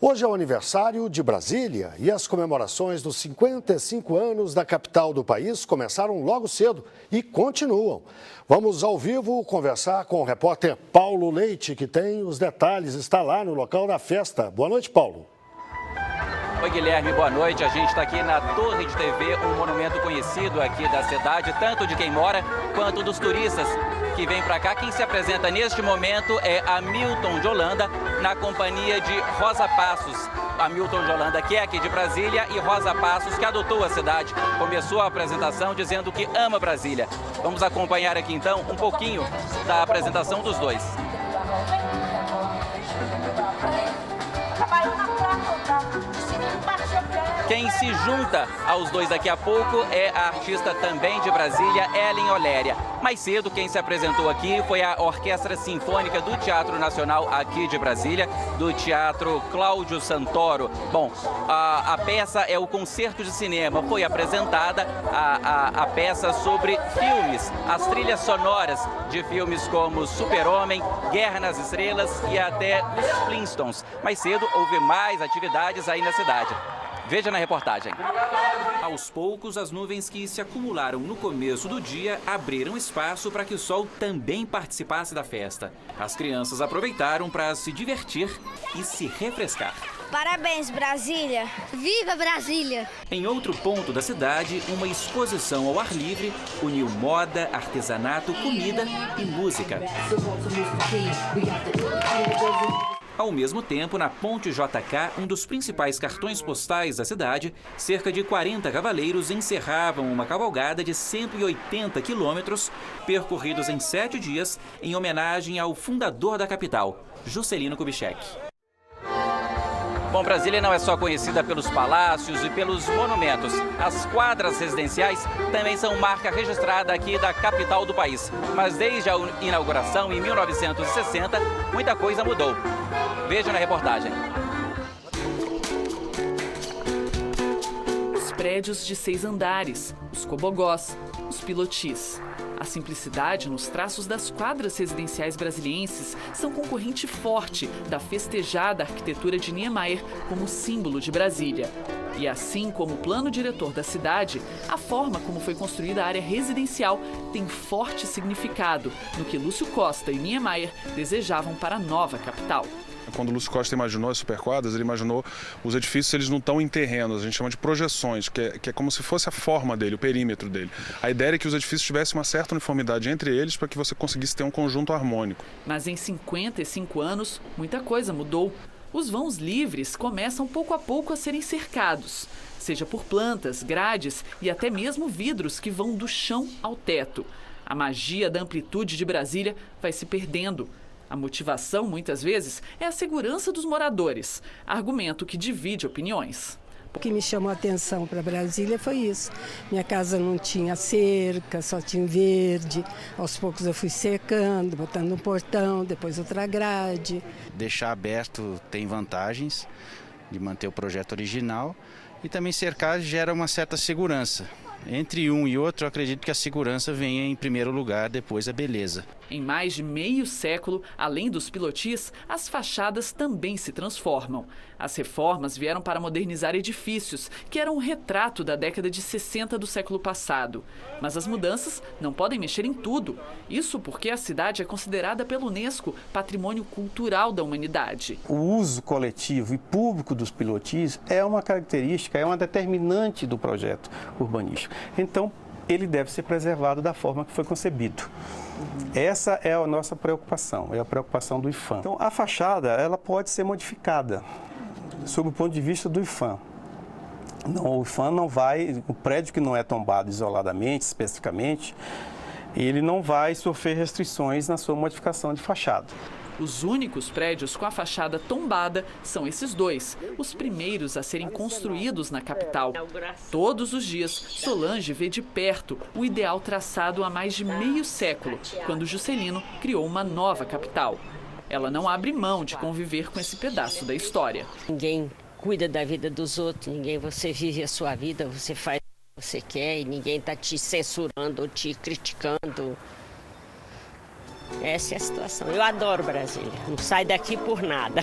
Hoje é o aniversário de Brasília e as comemorações dos 55 anos da capital do país começaram logo cedo e continuam. Vamos ao vivo conversar com o repórter Paulo Leite, que tem os detalhes, está lá no local da festa. Boa noite, Paulo. Oi, Guilherme, boa noite. A gente está aqui na Torre de TV, um monumento conhecido aqui da cidade, tanto de quem mora quanto dos turistas que vêm para cá. Quem se apresenta neste momento é Hamilton de Holanda, na companhia de Rosa Passos. Hamilton de Holanda, que é aqui de Brasília, e Rosa Passos, que adotou a cidade. Começou a apresentação dizendo que ama Brasília. Vamos acompanhar aqui, então, um pouquinho da apresentação dos dois. Quem se junta aos dois daqui a pouco é a artista também de Brasília, Ellen Oléria. Mais cedo, quem se apresentou aqui foi a Orquestra Sinfônica do Teatro Nacional aqui de Brasília, do Teatro Cláudio Santoro. Bom, a peça é o Concerto de Cinema. Foi apresentada a peça sobre filmes, as trilhas sonoras de filmes como Super-Homem, Guerra nas Estrelas e até os Flintstones. Mais cedo, houve mais atividades aí na cidade. Veja na reportagem. Aos poucos, as nuvens que se acumularam no começo do dia abriram espaço para que o sol também participasse da festa. As crianças aproveitaram para se divertir e se refrescar. Parabéns, Brasília! Viva Brasília! Em outro ponto da cidade, uma exposição ao ar livre uniu moda, artesanato, comida e música. Ao mesmo tempo, na Ponte JK, um dos principais cartões postais da cidade, cerca de 40 cavaleiros encerravam uma cavalgada de 180 quilômetros, percorridos em 7 dias, em homenagem ao fundador da capital, Juscelino Kubitschek. Bom, Brasília não é só conhecida pelos palácios e pelos monumentos. As quadras residenciais também são marca registrada aqui da capital do país. Mas desde a inauguração em 1960, muita coisa mudou. Veja na reportagem. Os prédios de 6 andares, os cobogós, os pilotis. A simplicidade nos traços das quadras residenciais brasilienses são concorrente forte da festejada arquitetura de Niemeyer como símbolo de Brasília. E assim como o plano diretor da cidade, a forma como foi construída a área residencial tem forte significado no que Lúcio Costa e Niemeyer desejavam para a nova capital. Quando o Lúcio Costa imaginou as superquadras, ele imaginou os edifícios, eles não estão em terrenos, a gente chama de projeções, que é como se fosse a forma dele, o perímetro dele. A ideia é que os edifícios tivessem uma certa uniformidade entre eles para que você conseguisse ter um conjunto harmônico. Mas em 55 anos, muita coisa mudou. Os vãos livres começam pouco a pouco a serem cercados, seja por plantas, grades e até mesmo vidros que vão do chão ao teto. A magia da amplitude de Brasília vai se perdendo. A motivação, muitas vezes, é a segurança dos moradores, argumento que divide opiniões. O que me chamou a atenção para Brasília foi isso. Minha casa não tinha cerca, só tinha verde. Aos poucos eu fui cercando, botando um portão, depois outra grade. Deixar aberto tem vantagens de manter o projeto original e também cercar gera uma certa segurança. Entre um e outro, eu acredito que a segurança venha em primeiro lugar, depois a beleza. Em mais de meio século, além dos pilotis, as fachadas também se transformam. As reformas vieram para modernizar edifícios, que eram um retrato da década de 60 do século passado. Mas as mudanças não podem mexer em tudo. Isso porque a cidade é considerada pela Unesco Patrimônio Cultural da Humanidade. O uso coletivo e público dos pilotis é uma característica, é uma determinante do projeto urbanístico. Então, ele deve ser preservado da forma que foi concebido. Essa é a nossa preocupação, é a preocupação do IPHAN. Então, a fachada ela pode ser modificada sob o ponto de vista do IPHAN. Não, o IPHAN não vai, o prédio que não é tombado isoladamente, especificamente, ele não vai sofrer restrições na sua modificação de fachada. Os únicos prédios com a fachada tombada são esses dois, os primeiros a serem construídos na capital. Todos os dias, Solange vê de perto o ideal traçado há mais de meio século, quando Juscelino criou uma nova capital. Ela não abre mão de conviver com esse pedaço da história. Ninguém cuida da vida dos outros, você vive a sua vida, você faz o que você quer e ninguém está te censurando ou te criticando. Essa é a situação. Eu adoro Brasília, não saio daqui por nada.